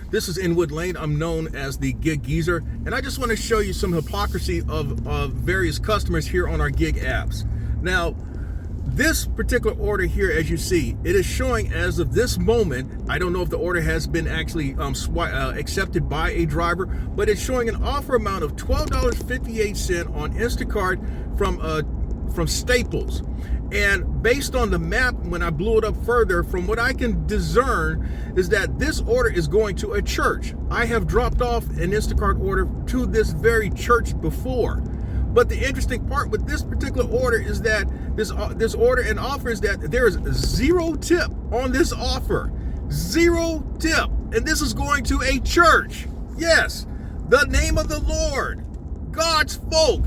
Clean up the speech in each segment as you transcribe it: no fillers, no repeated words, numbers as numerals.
This is Inwood Lane. I'm known as the Gig Geezer, and I just want to show you some hypocrisy of various customers here on our gig apps. Now, this particular order here, as you see, it is showing as of this moment. I don't know if the order has been actually accepted by a driver, but it's showing an offer amount of $12.58 on Instacart from Staples. And based on the map, when I blew it up further, from what I can discern is that this order is going to a church. I have dropped off an Instacart order to this very church before. But the interesting part with this particular order is that this order and offer is that there is 0 tip on this offer. 0 tip. And this is going to a church. Yes, the name of the Lord, God's folk.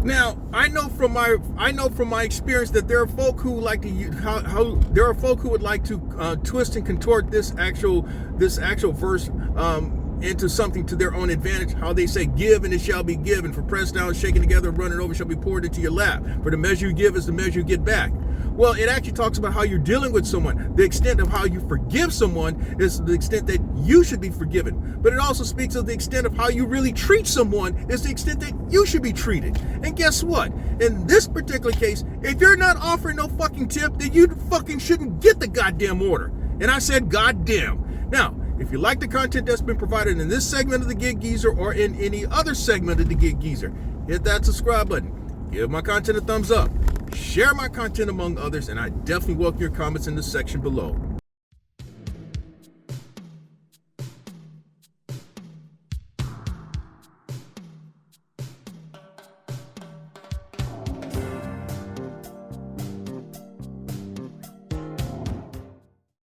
Now, I know from my experience that there are folk who like to there are folk who would like to twist and contort this actual verse into something to their own advantage. How they say, "Give and it shall be given. For pressed down, shaken together, and running over shall be poured into your lap. For the measure you give is the measure you get back." Well, it actually talks about how you're dealing with someone. The extent of how you forgive someone is the extent that you should be forgiven. But it also speaks of the extent of how you really treat someone is the extent that you should be treated. And guess what? In this particular case, if you're not offering no fucking tip, then you fucking shouldn't get the goddamn order. And I said goddamn. Now, if you like the content that's been provided in this segment of the Gig Geezer or in any other segment of the Gig Geezer, hit that subscribe button. Give my content a thumbs up. Share my content among others, and I definitely welcome your comments in the section below.